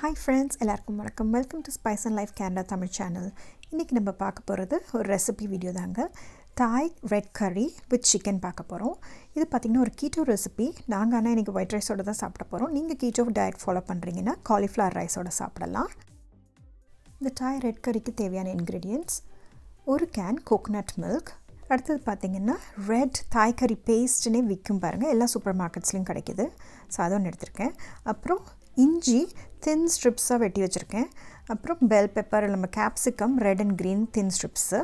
Hi friends, எல்லாருக்கும் வணக்கம். Welcome to spice and life Canada Tamil channel. இன்றைக்கி நம்ம பார்க்க போகிறது ஒரு ரெசிபி வீடியோ தாங்க. தாய் ரெட் கறி வித் சிக்கன் பார்க்க போகிறோம். இது பார்த்திங்கன்னா ஒரு கீட்டோ ரெசிபி. நாங்கள் ஆனால் இன்றைக்கி ஒயிட் ரைஸோடு தான் சாப்பிட போகிறோம். நீங்கள் கீட்டோ டயட் ஃபாலோ பண்ணுறீங்கன்னா காலிஃப்ளவர் ரைஸோடு சாப்பிடலாம். இந்த தாய் ரெட் கறிக்கு தேவையான இன்க்ரீடியன்ட்ஸ்: ஒரு கேன் கோகோனட் மில்க். அடுத்தது பார்த்திங்கன்னா ரெட் தாய் கறி பேஸ்ட்டுன்னே விற்கும் பாருங்கள், எல்லா சூப்பர் மார்க்கெட்ஸ்லேயும் கிடைக்கிது. ஸோ அதை ஒன்று எடுத்திருக்கேன். அப்புறம் இஞ்சி தின் ஸ்ட்ரிப்ஸாக வெட்டி வச்சுருக்கேன். அப்புறம் பெல் பெப்பர் நம்ம capsicum red and green thin strips.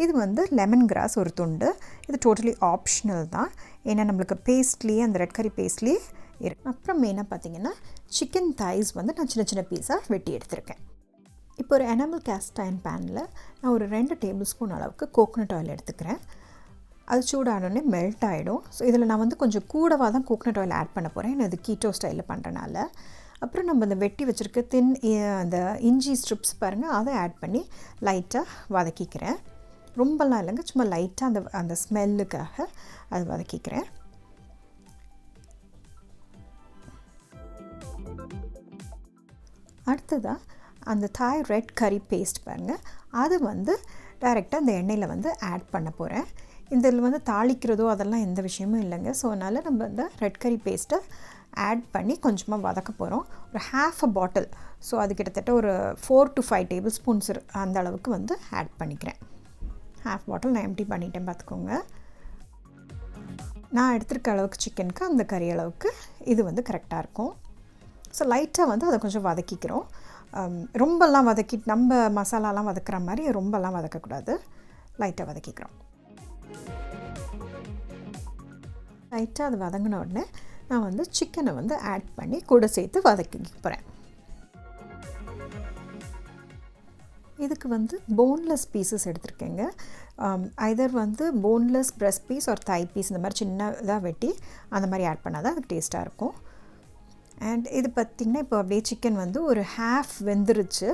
இது வந்து லெமன் கிராஸ் ஒரு துண்டு. இது டோட்டலி ஆப்ஷனல் தான், ஏன்னா நம்மளுக்கு பேஸ்ட்லேயே அந்த ரெட் கறி பேஸ்ட்லேயே இருக்கு. அப்புறம் மெயினாக பார்த்திங்கன்னா சிக்கன் தாய்ஸ் வந்து நான் சின்ன சின்ன பீஸாக வெட்டி எடுத்திருக்கேன். இப்போ ஒரு எனாமல் கேஸ்ட் அயர்ன் பேனில் நான் ஒரு 2 டேபிள் ஸ்பூன் அளவுக்கு கோகோனட் ஆயில் எடுத்துக்கிறேன். அது சூடானோடனே மெல்ட் ஆகிடும். ஸோ இதில் நான் வந்து கொஞ்சம் கூடவாக தான் கோகோனட் ஆயில் ஆட் பண்ண போகிறேன், அது கீட்டோ ஸ்டைலில் பண்ணுறனால. அப்புறம் நம்ம இந்த வெட்டி வச்சுருக்க தின் அந்த இஞ்சி ஸ்ட்ரிப்ஸ் பாருங்கள், அதை ஆட் பண்ணி லைட்டாக வதக்கிக்கிறேன். ரொம்பலாம் இல்லைங்க, சும்மா லைட்டாக அந்த ஸ்மெல்லுக்காக அது வதக்கிக்கிறேன். அடுத்ததாக அந்த தாய் ரெட் கறி பேஸ்ட் பாருங்கள், அது வந்து டைரெக்டாக அந்த எண்ணெயில் வந்து ஆட் பண்ண போகிறேன். இதில் வந்து தாளிக்கிறதோ அதெல்லாம் எந்த விஷயமும் இல்லைங்க. ஸோ அதனால் நம்ம இந்த ரெட் கறி பேஸ்ட்டை ஆட் பண்ணி கொஞ்சமாக வதக்க போகிறோம். ஒரு half a பாட்டில், ஸோ அது கிட்டத்தட்ட ஒரு 4 to 5 டேபிள் ஸ்பூன்ஸ் அந்த அளவுக்கு வந்து ஆட் பண்ணிக்கிறேன். half பாட்டில் நான் எம்டி பண்ணிட்டேன் பார்த்துக்கோங்க. நான் எடுத்துருக்க அளவுக்கு சிக்கனுக்கு அந்த கறி அளவுக்கு இது வந்து கரெக்டாக இருக்கும். ஸோ லைட்டாக வந்து அதை கொஞ்சம் வதக்கிக்கிறோம். ரொம்பலாம் வதக்கிட்டு நம்ம மசாலாலாம் வதக்குற மாதிரி ரொம்பலாம் வதக்கக்கூடாது, லைட்டாக வதக்கிக்கிறோம். லைட்டாக அது வதங்கின உடனே நான் வந்து சிக்கனை வந்து ஆட் பண்ணி கூட சேர்த்து வதக்கிக்க போகிறேன். இதுக்கு வந்து போன்லெஸ் பீசஸ் எடுத்திருக்கேங்க. ஐதர் வந்து போன்லெஸ் பிரெஸ்ட் பீஸ் ஒரு தை பீஸ் இந்த மாதிரி சின்னதாக வெட்டி அந்த மாதிரி ஆட் பண்ணால் தான் அது டேஸ்ட்டாக இருக்கும். அண்ட் இது பார்த்திங்கன்னா இப்போ அப்படியே சிக்கன் வந்து ஒரு half வெந்துருச்சு.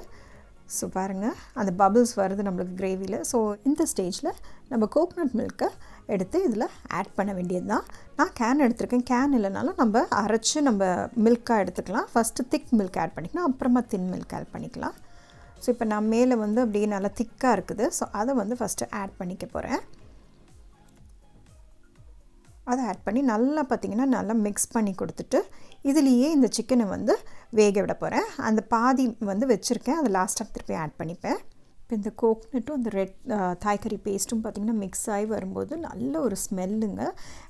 ஸோ பாருங்கள், அந்த பபிள்ஸ் வருது நம்மளுக்கு கிரேவியில். ஸோ இந்த ஸ்டேஜில் நம்ம கோகோனட் மில்க்கை எடுத்து இதில் ஆட் பண்ண வேண்டியது தான். நான் கேன் எடுத்திருக்கேன். கேன் இல்லைனாலும் நம்ம அரைச்சி நம்ம மில்க்காக எடுத்துக்கலாம். ஃபஸ்ட்டு திக் மில்க் ஆட் பண்ணிக்கலாம், அப்புறமா தின் மில்க் ஆட் பண்ணிக்கலாம். ஸோ இப்போ நான் மேலே வந்து அப்படியே நல்லா திக்காக இருக்குது. ஸோ அதை வந்து ஃபஸ்ட்டு ஆட் பண்ணிக்க போகிறேன். அதை ஆட் பண்ணி நல்லா பார்த்திங்கன்னா நல்லா மிக்ஸ் பண்ணி கொடுத்துட்டு இதுலேயே இந்த சிக்கனை வந்து வேக விட போகிறேன். அந்த பாதி வந்து வச்சுருக்கேன், அதை லாஸ்ட்டாக திருப்பி ஆட் பண்ணிப்பேன். இப்போ இந்த கோகோனட்டும் அந்த ரெட் தாய்கறி பேஸ்ட்டும் பார்த்திங்கன்னா மிக்ஸ் ஆகி வரும்போது நல்ல ஒரு ஸ்மெல்லுங்க.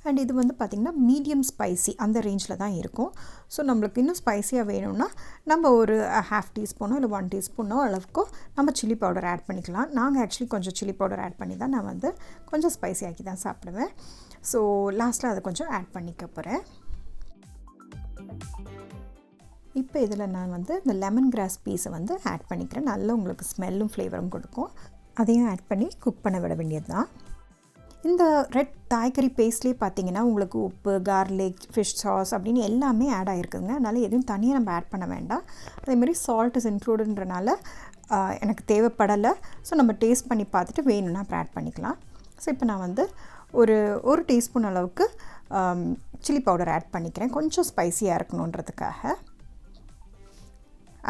அண்ட் இது வந்து பார்த்திங்கன்னா மீடியம் ஸ்பைசி அந்த ரேஞ்சில் தான் இருக்கும். ஸோ நம்மளுக்கு இன்னும் ஸ்பைஸியாக வேணும்னா நம்ம ஒரு 1/2 டீஸ்பூனோ இல்லை 1 டீஸ்பூனோ அளவுக்கோ நம்ம சில்லி பவுடர் ஆட் பண்ணிக்கலாம். நாங்கள் ஆக்சுவலி கொஞ்சம் சில்லி பவுடர் ஆட் பண்ணி தான் நான் வந்து கொஞ்சம் ஸ்பைசி ஆக்கி தான் சாப்பிடுவேன். ஸோ லாஸ்ட்டில் அதை கொஞ்சம் ஆட் பண்ணிக்க போகிறேன். இப்போ இதில் நான் வந்து இந்த லெமன் கிராஸ் பீஸை வந்து ஆட் பண்ணிக்கிறேன். நல்லா உங்களுக்கு ஸ்மெல்லும் ஃப்ளேவரும் கொடுக்கும். அதையும் ஆட் பண்ணி குக் பண்ண விட வேண்டியது தான். இந்த ரெட் தாய்கறி பேஸ்ட்லேயே பார்த்தீங்கன்னா உங்களுக்கு உப்பு, கார்லிக், ஃபிஷ் சாஸ் அப்படின்னு எல்லாமே ஆட் ஆகிருக்குங்க. அதனால் எதுவும் தனியாக நம்ம ஆட் பண்ண வேண்டாம். அதேமாதிரி சால்ட் இஸ் இன்க்ளூடுன்றனால எனக்கு தேவைப்படலை. ஸோ நம்ம டேஸ்ட் பண்ணி பார்த்துட்டு வேணும்னா அப்புறம் ஆட் பண்ணிக்கலாம். ஸோ இப்போ நான் வந்து ஒரு டீஸ்பூன் அளவுக்கு சில்லி பவுடர் ஆட் பண்ணிக்கிறேன், கொஞ்சம் ஸ்பைஸியாக இருக்கணுன்றதுக்காக.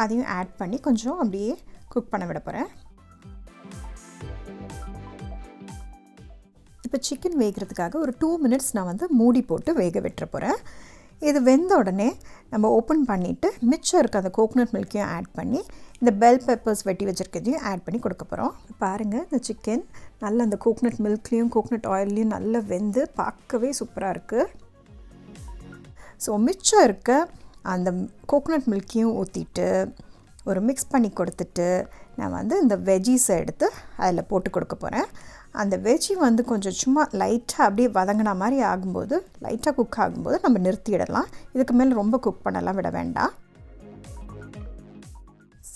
அதையும் ஆட் பண்ணி கொஞ்சம் அப்படியே குக் பண்ண விட போகிறேன். இப்போ சிக்கன் வேகிறதுக்காக ஒரு 2 மினிட்ஸ் நான் வந்து மூடி போட்டு வேக விட்டுற போகிறேன். இது வெந்த உடனே நம்ம ஓப்பன் பண்ணிவிட்டு மிச்சம் இருக்க அந்த கோகோனட் மில்க்கையும் ஆட் பண்ணி இந்த பெல் பெப்பர்ஸ் வெட்டி வச்சுருக்கிறதையும் ஆட் பண்ணி கொடுக்க போகிறோம். பாருங்கள், இந்த சிக்கன் நல்லா அந்த கோகோனட் மில்க்லேயும் கோகோனட் ஆயில்லையும் நல்லா வெந்து பார்க்கவே சூப்பராக இருக்குது. ஸோ மிச்சம் இருக்க அந்த கோகோனட் மில்க்கையும் ஊற்றிட்டு ஒரு மிக்ஸ் பண்ணி கொடுத்துட்டு நான் வந்து இந்த வெஜ்ஜீஸை எடுத்து அதில் போட்டு கொடுக்க போகிறேன். அந்த வெஜ்ஜி வந்து கொஞ்சம் சும்மா லைட்டாக அப்படியே வதங்கின மாதிரி ஆகும்போது, லைட்டாக குக் ஆகும்போது நம்ம நிறுத்திடலாம். இதுக்கு மேலே ரொம்ப குக் பண்ணலாம் விட வேண்டாம்.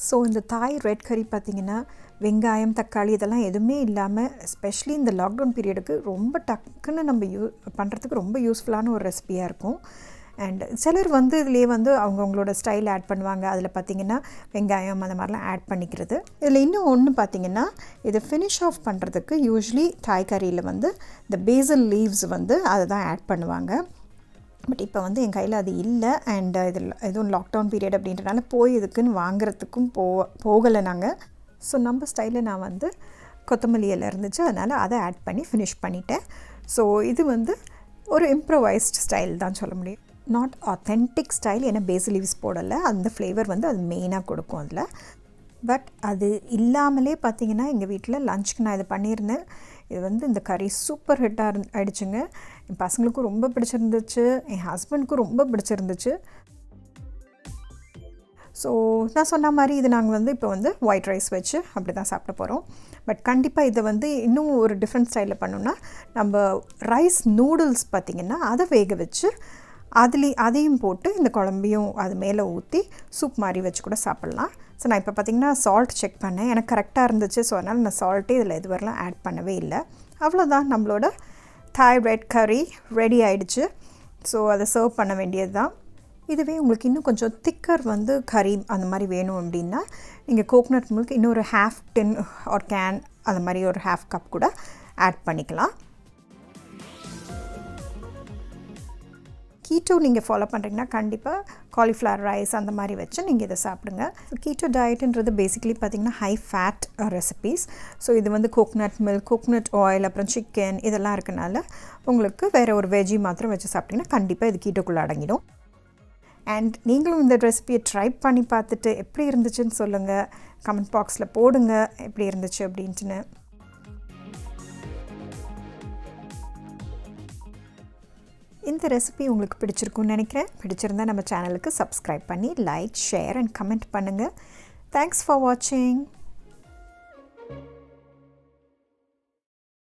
ஸோ இந்த தாய் ரெட் கறி பார்த்திங்கன்னா வெங்காயம், தக்காளி இதெல்லாம் எதுவுமே இல்லாமல் எஸ்பெஷலி இந்த லாக்டவுன் பீரியடுக்கு ரொம்ப டக்குன்னு நம்ம பண்ணுறதுக்கு ரொம்ப யூஸ்ஃபுல்லான ஒரு ரெசிபியாக இருக்கும். அண்ட் சிலர் வந்து இதிலே வந்து அவங்கவுங்களோட ஸ்டைல் ஆட் பண்ணுவாங்க. அதில் பார்த்திங்கன்னா வெங்காயம் அந்த மாதிரிலாம் ஆட் பண்ணிக்கிறது. இதில் இன்னும் ஒன்று பார்த்திங்கன்னா, இதை ஃபினிஷ் ஆஃப் பண்ணுறதுக்கு யூஸ்வலி தாய் கறியில் வந்து இந்த பேசல் லீவ்ஸ் வந்து அதை தான் ஆட் பண்ணுவாங்க. பட் இப்போ வந்து என் கையில் அது இல்லை. அண்ட் இதில் எதுவும் லாக்டவுன் பீரியட் அப்படின்றனால போய் இதுக்குன்னு வாங்குறதுக்கும் போகலை நாங்கள். ஸோ நம்ம ஸ்டைலில் நான் வந்து கொத்தமல்லி இலை இருந்துச்சு, அதனால் அதை ஆட் பண்ணி ஃபினிஷ் பண்ணிட்டேன். ஸோ இது வந்து ஒரு இம்ப்ரவைஸ்ட் ஸ்டைல் தான் சொல்ல முடியும். நாட் ஆத்தென்டிக் ஸ்டைல், ஏன்னா பேசில் லீவ்ஸ் போடலை. அந்த ஃப்ளேவர் வந்து அது மெயினாக கொடுக்கும் அதில். பட் அது இல்லாமலே பார்த்திங்கன்னா எங்கள் வீட்டில் லஞ்சுக்கு நான் இதை பண்ணியிருந்தேன். இது வந்து இந்த கறி சூப்பர் ஹிட்டாக ஆகிடுச்சுங்க. என் பசங்களுக்கும் ரொம்ப பிடிச்சிருந்துச்சு, என் ஹஸ்பண்டுக்கும் ரொம்ப பிடிச்சிருந்துச்சு. ஸோ நான் சொன்ன மாதிரி இது நாங்கள் வந்து இப்போ வந்து ஒயிட் ரைஸ் வச்சு அப்படி தான் சாப்பிட போகிறோம். பட் கண்டிப்பாக இதை வந்து இன்னும் ஒரு டிஃப்ரெண்ட் ஸ்டைலில் பண்ணோம்னா, நம்ம ரைஸ் நூடுல்ஸ் பார்த்திங்கன்னா அதை வேக வச்சு அதையும் போட்டு இந்த குழம்பையும் அது மேலே ஊற்றி சூப் மாதிரி வச்சு கூட சாப்பிட்லாம். ஸோ நான் இப்போ பார்த்திங்கன்னா சால்ட் செக் பண்ணேன், எனக்கு கரெக்டாக இருந்துச்சு. ஸோ அதனால் நான் சால்ட்டே இதில் இது வரலாம் ஆட் பண்ணவே இல்லை. அவ்வளோதான், நம்மளோட தாய் ரெட் கறி ரெடி ஆகிடுச்சு. ஸோ அதை சர்வ் பண்ண வேண்டியது தான். இதுவே உங்களுக்கு இன்னும் கொஞ்சம் திக்கர் வந்து கறி அந்த மாதிரி வேணும் அப்படின்னா நீங்கள் கோகோனட் மில்க் இன்னொரு ஹாஃப் டின் ஒரு கேன் அந்த மாதிரி ஒரு ஹாஃப் கப் கூட ஆட் பண்ணிக்கலாம். கீட்டோ நீங்கள் ஃபாலோ பண்ணுறீங்கன்னா கண்டிப்பாக காலிஃப்ளவர் ரைஸ் அந்த மாதிரி வச்சு நீங்கள் இதை சாப்பிடுங்க. கீட்டோ டயட்டுன்றது பேசிக்கலி பார்த்திங்கன்னா ஹை ஃபேட் ரெசிபீஸ். ஸோ இது வந்து கோகோனட் மில்க், கோகோனட் ஆயில், அப்புறம் சிக்கன் இதெல்லாம் இருக்கனால உங்களுக்கு வேறு ஒரு வெஜ்ஜி மாத்திரம் வச்சு சாப்பிட்டிங்கன்னா கண்டிப்பாக இது கீட்டோக்குள்ளே அடங்கிடும். அண்ட் நீங்களும் இந்த ரெசிபியை ட்ரை பண்ணி பார்த்துட்டு எப்படி இருந்துச்சுன்னு சொல்லுங்கள். கமெண்ட் பாக்ஸில் போடுங்க எப்படி இருந்துச்சு அப்படின்ட்டுன்னு. இந்த ரெசிபி உங்களுக்கு பிடிச்சிருக்குன்னு நினைக்கிறேன். பிடிச்சிருந்தால் நம்ம சேனலுக்கு சப்ஸ்கிரைப் பண்ணி லைக், ஷேர் அண்ட் கமெண்ட் பண்ணுங்கள். தேங்க்ஸ் ஃபார் வாட்சிங்.